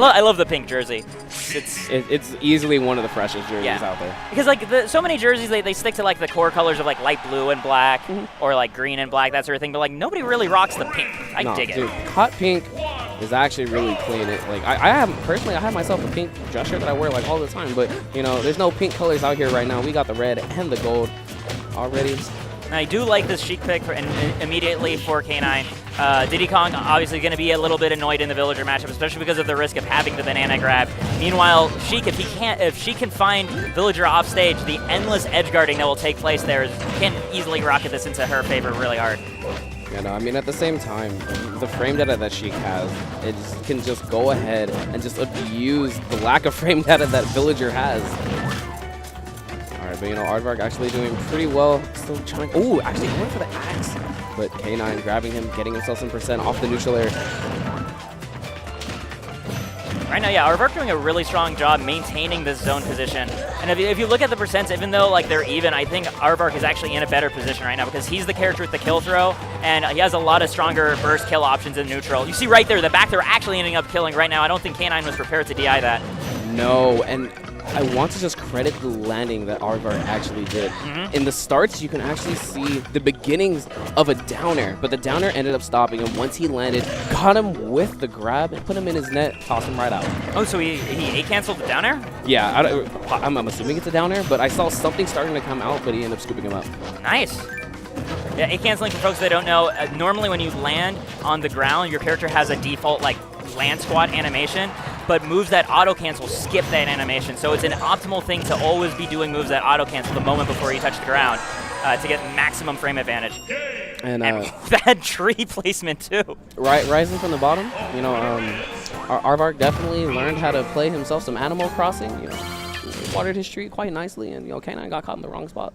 I love the pink jersey. It's easily one of the freshest jerseys out there. Because like so many jerseys, they stick to like the core colors of like light blue and black or like green and black, that sort of thing. But like nobody really rocks the pink. I dig dude, it. Hot pink is actually really clean. Like I have myself a pink dress shirt that I wear like all the time. But you know, there's no pink colors out here right now. We got the red and the gold already. And I do like this Sheik pick immediately for K9. Diddy Kong obviously going to be a little bit annoyed in the Villager matchup, especially because of the risk of having the banana grab. Meanwhile, Sheik, if she can find Villager off stage, the endless edge guarding that will take place there can easily rocket this into her favor really hard. Yeah, no, I mean, at the same time, the frame data that Sheik has, it can just go ahead and just abuse the lack of frame data that Villager has. But, you know, Aarvark actually doing pretty well. Still trying. Oh, actually going for the axe. But K9 grabbing him, getting himself some percent off the neutral air. Right now, yeah, Aarvark doing a really strong job maintaining this zone position. And if you look at the percents, even though like they're even, I think Aarvark is actually in a better position right now because he's the character with the kill throw, and he has a lot of stronger burst kill options in neutral. You see right there, the back throw actually ending up killing right now. I don't think K9 was prepared to DI that. No, and I want to just credit the landing that Aarvark actually did. In the starts, you can actually see the beginnings of a down air, but the down air ended up stopping him once he landed, got him with the grab, and put him in his net, tossed him right out. Oh, so he A-canceled the down air? Yeah, I'm assuming it's a down air, but I saw something starting to come out, but he ended up scooping him up. Nice. Yeah, A-canceling, for folks that don't know, normally when you land on the ground, your character has a default like land squat animation, but moves that auto-cancel skip that animation. So it's an optimal thing to always be doing moves that auto-cancel the moment before you touch the ground to get maximum frame advantage. And bad tree placement, too. Rising from the bottom, you know, Aarvark definitely learned how to play himself some Animal Crossing. You know, watered his tree quite nicely, and, you know, K9 got caught in the wrong spot.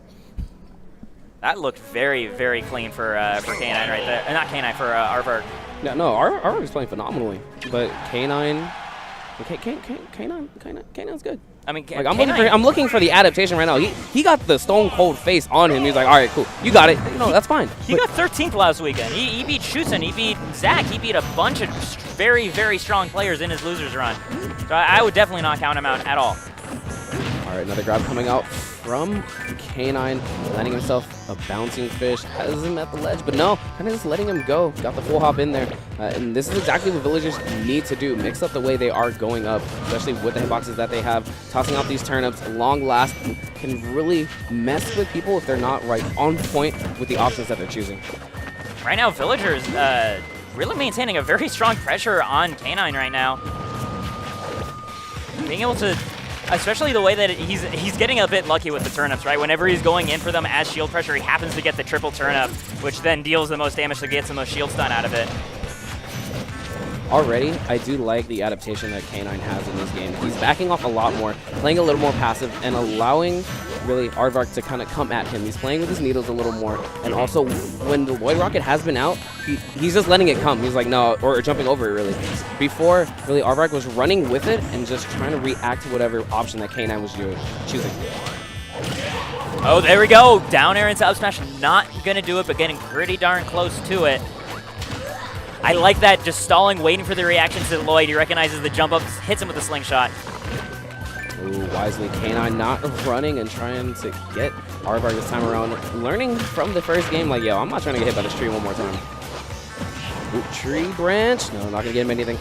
That looked very, very clean for K9 right there. Not K9, for Aarvark. Yeah, no, Aarvark is playing phenomenally, but K9... K9's good. I mean, like, I'm looking for the adaptation right now. He got the stone cold face on him. He's like, all right, cool, you got it. You know, that's fine. He got 13th last weekend. He beat Schusen, he beat Zach, he beat a bunch of very, very strong players in his losers run. So I would definitely not count him out at all. All right, another grab coming out from K9, landing himself a bouncing fish. Has him at the ledge, but no, kind of just letting him go. Got the full hop in there. And this is exactly what villagers need to do. Mix up the way they are going up, especially with the hitboxes that they have. Tossing out these turnips, long last, can really mess with people if they're not right on point with the options that they're choosing. Right now, villagers really maintaining a very strong pressure on K9 right now. Being able to... Especially the way that he's getting a bit lucky with the turnips, right? Whenever he's going in for them as shield pressure, he happens to get the triple turnip, which then deals the most damage, so gets the most shield stun out of it. Already, I do like the adaptation that K9 has in this game. He's backing off a lot more, playing a little more passive, and allowing really Aarvark to kind of come at him. He's playing with his needles a little more, and also when the Lloyd Rocket has been out, he's just letting it come. He's like, no, or jumping over it, really. Before, really, Aarvark was running with it and just trying to react to whatever option that K9 was choosing. Oh, there we go. Down air into up smash. Not going to do it, but getting pretty darn close to it. I like that, just stalling, waiting for the reaction to Lloyd. He recognizes the jump up, hits him with the slingshot. Ooh, wisely, K9 not running and trying to get Aarvark this time around. Learning from the first game, like, yo, I'm not trying to get hit by this tree one more time. Ooh, tree branch. No, not going to get him anything.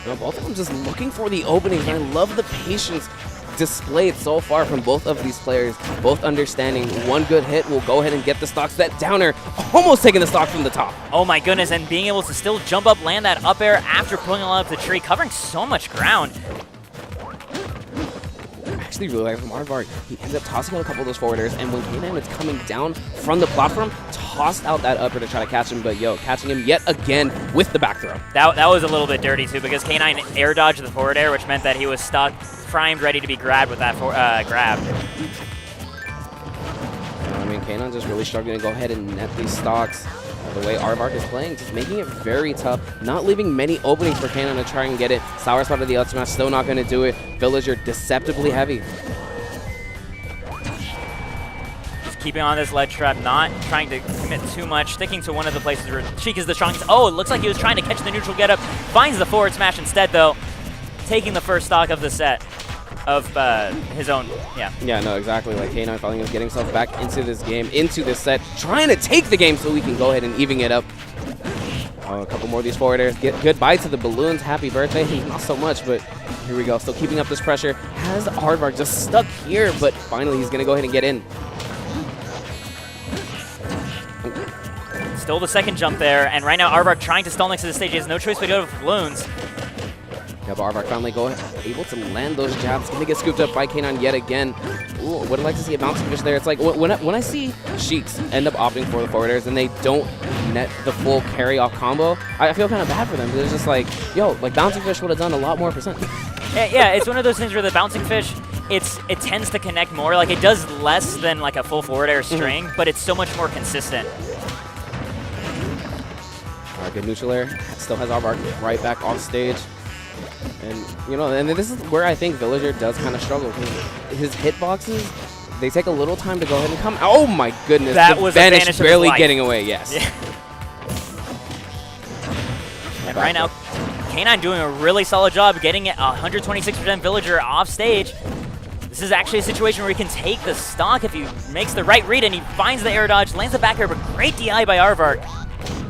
No, both of them just looking for the openings. I love the patience displayed so far from both of these players, both understanding one good hit will go ahead and get the stocks. That downer almost taking the stock from the top. Oh my goodness, and being able to still jump up, land that up air after pulling up the tree, covering so much ground. I actually really like from Aarvark. He ended up tossing out a couple of those forwarders, and when K9 was coming down from the platform, tossed out that upper to try to catch him, but yo, catching him yet again with the back throw. That was a little bit dirty too, because K9 air dodged the forward air, which meant that he was stuck, primed, ready to be grabbed with that grab. I mean, K9 just really struggling to go ahead and net these stocks. The way Aarvark is playing, just making it very tough, not leaving many openings for K9 to try and get it. Sour spot of the up smash, still not going to do it. Villager deceptively heavy. keeping on this ledge trap, not trying to commit too much, sticking to one of the places where Sheik is the strongest. Oh, it looks like he was trying to catch the neutral get up. Finds the forward smash instead, though. Taking the first stock of the set of his own, yeah. Yeah, no, exactly. Like K9 finally getting himself back into this game, into this set, trying to take the game so we can go ahead and even it up. Oh, a couple more of these forward airs. Goodbye to the balloons. Happy birthday. Not so much, but here we go. Still keeping up this pressure. Has Aarvark just stuck here, but finally he's going to go ahead and get in. Still the second jump there, and right now Aarvark trying to stall next to the stage. He has no choice but to go with balloons. Yeah, but Aarvark finally able to land those jabs. Going to get scooped up by K9 yet again. Ooh, would like to see a bouncing fish there. It's like when I see Sheiks end up opting for the forward airs and they don't net the full carry off combo, I feel kind of bad for them. It's just like, yo, like bouncing fish would have done a lot more percent. Yeah, it's one of those things where the bouncing fish, it tends to connect more. Like it does less than like a full forward air string, but it's so much more consistent. Good neutral air. Still has Aarvark right back off stage. And, you know, and this is where I think Villager does kind of struggle. His hitboxes, they take a little time to go ahead and come. Oh my goodness. That was Vanish Vanish barely getting away, yes. Yeah. And right now, K9 doing a really solid job getting 126% Villager off stage. This is actually a situation where he can take the stock if he makes the right read and he finds the air dodge, lands the back air, but great DI by Aarvark.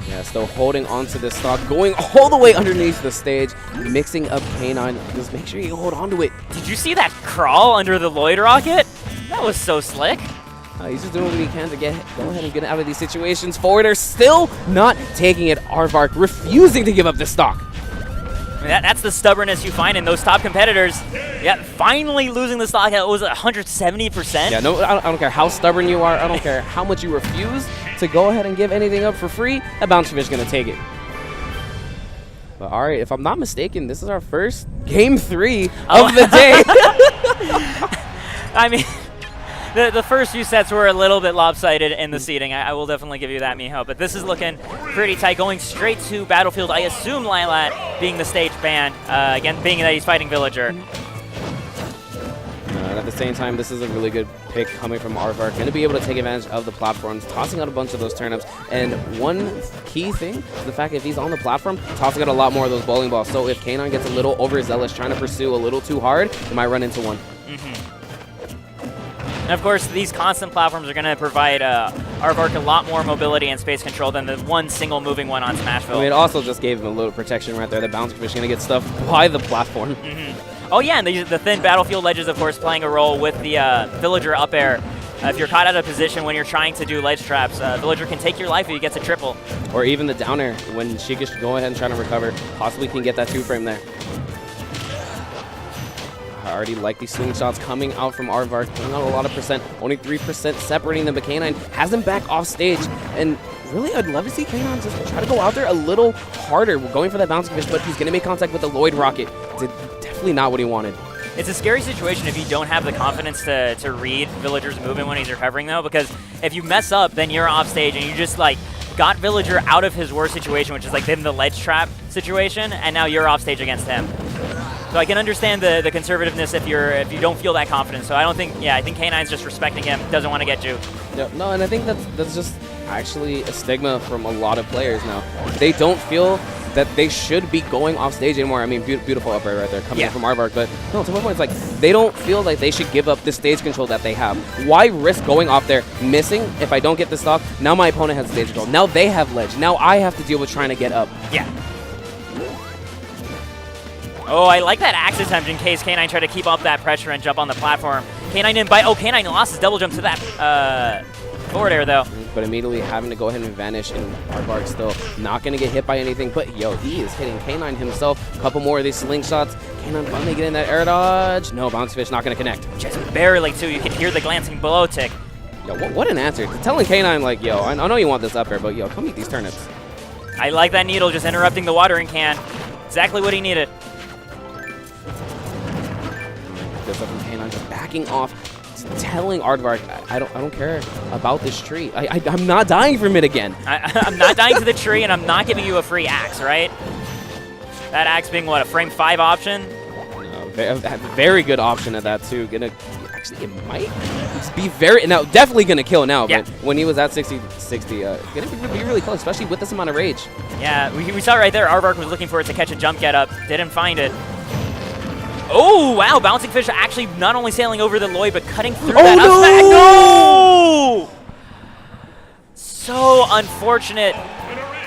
Yeah, still holding onto this stock, going all the way underneath the stage, mixing up K9. Just make sure you hold onto it. Did you see that crawl under the Lloyd rocket? That was so slick. He's just doing what he can to go ahead and get out of these situations. Forwarder still not taking it. Aarvark refusing to give up the stock. I mean, that's the stubbornness you find in those top competitors. Yeah, finally losing the stock at, was it 170%? Yeah, no, I don't care how stubborn you are. I don't care how much you refuse to go ahead and give anything up for free. A bouncer fish is going to take it. But all right, if I'm not mistaken, this is our first game 3 of the day. I mean, the first few sets were a little bit lopsided in the seating. I will definitely give you that, Miho. But this is looking pretty tight, going straight to Battlefield. I assume Lilat being the stage banned, again, being that he's fighting Villager. At the same time, this is a really good pick coming from Aarvark. Going to be able to take advantage of the platforms, tossing out a bunch of those turnips. And one key thing is the fact that if he's on the platform, tossing out a lot more of those bowling balls. So if K9 gets a little overzealous, trying to pursue a little too hard, he might run into one. And of course, these constant platforms are going to provide Aarvark a lot more mobility and space control than the one single moving one on Smashville. I mean, it also just gave him a little protection right there. The bouncer fish going to get stuffed by the platform. Oh yeah, and the thin Battlefield ledges, of course, playing a role with the Villager up air. If you're caught out of position when you're trying to do ledge traps, Villager can take your life if he gets a triple. Or even the down air, when Sheik is going ahead and trying to recover, possibly can get that 2-frame there. I already like these swing shots coming out from Aarvark, putting out a lot of percent, only 3% separating them, but K9 has him back off stage. And really, I'd love to see K9 just try to go out there a little harder. We're going for that bouncing fish, but he's going to make contact with the Lloyd rocket. Definitely not what he wanted. It's a scary situation if you don't have the confidence to read Villager's movement when he's recovering, though, because if you mess up, then you're off stage and you just, like, got Villager out of his worst situation, which is, like, him the ledge trap situation, and now you're off stage against him. So I can understand the conservativeness if you don't feel that confidence. So I think K9's just respecting him, doesn't want to get you. Yeah, no, and I think that's just actually a stigma from a lot of players now. They don't feel that they should be going off stage anymore. I mean, beautiful up right there coming in from Aarvark, but no, to my point, it's like they don't feel like they should give up the stage control that they have. Why risk going off there, missing if I don't get the stock? Now my opponent has stage control. Now they have ledge. Now I have to deal with trying to get up. Yeah. Oh, I like that axe attempt in case K9 tried to keep up that pressure and jump on the platform. K9 didn't bite. Oh, K9 lost his double jump to that forward air, though. But immediately having to go ahead and vanish, and Aarvark still not going to get hit by anything. But, yo, he is hitting K9 himself. A couple more of these slingshots. K9 finally getting that air dodge. No, bounce fish not going to connect. Just barely, too. You can hear the glancing blow tick. Yo, what an answer. Telling K9, like, yo, I know you want this up air, but, yo, come eat these turnips. I like that needle just interrupting the watering can. Exactly what he needed. This up from K9 just backing off, telling Aarvark, I don't care about this tree. I'm not dying from it again. I'm not dying to the tree, and I'm not giving you a free axe, right? That axe being, what, a frame 5 option? Very good option at that, too. Gonna Actually, it might be very, now definitely going to kill now, Yeah. but when he was at 60, going to be really close, especially with this amount of rage. Yeah, we saw right there, Aarvark was looking for it to catch a jump get up, didn't find it. Oh, wow, Bouncing Fish actually not only sailing over the Lloyd, but cutting through that up smash. No! So unfortunate.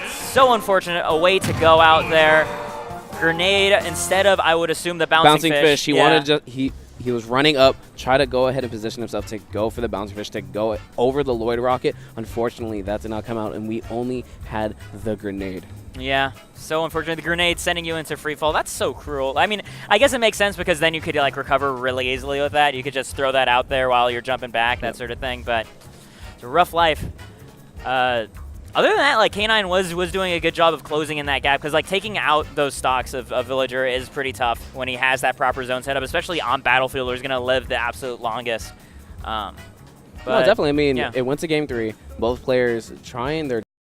So unfortunate. A way to go out there. Grenade instead of, I would assume, the Bouncing Fish. He wanted to, he was running up, try to go ahead and position himself to go for the Bouncing Fish, to go over the Lloyd rocket. Unfortunately, that did not come out, and we only had the grenade. Yeah, so unfortunate. The grenade sending you into free fall. That's so cruel. I mean, I guess it makes sense because then you could like recover really easily with that. You could just throw that out there while you're jumping back, that sort of thing. But it's a rough life. Other than that, like K9 was doing a good job of closing in that gap because like taking out those stocks of Villager is pretty tough when he has that proper zone setup, especially on Battlefield where he's going to live the absolute longest. No, definitely. I mean, yeah. it went to game 3. Both players trying their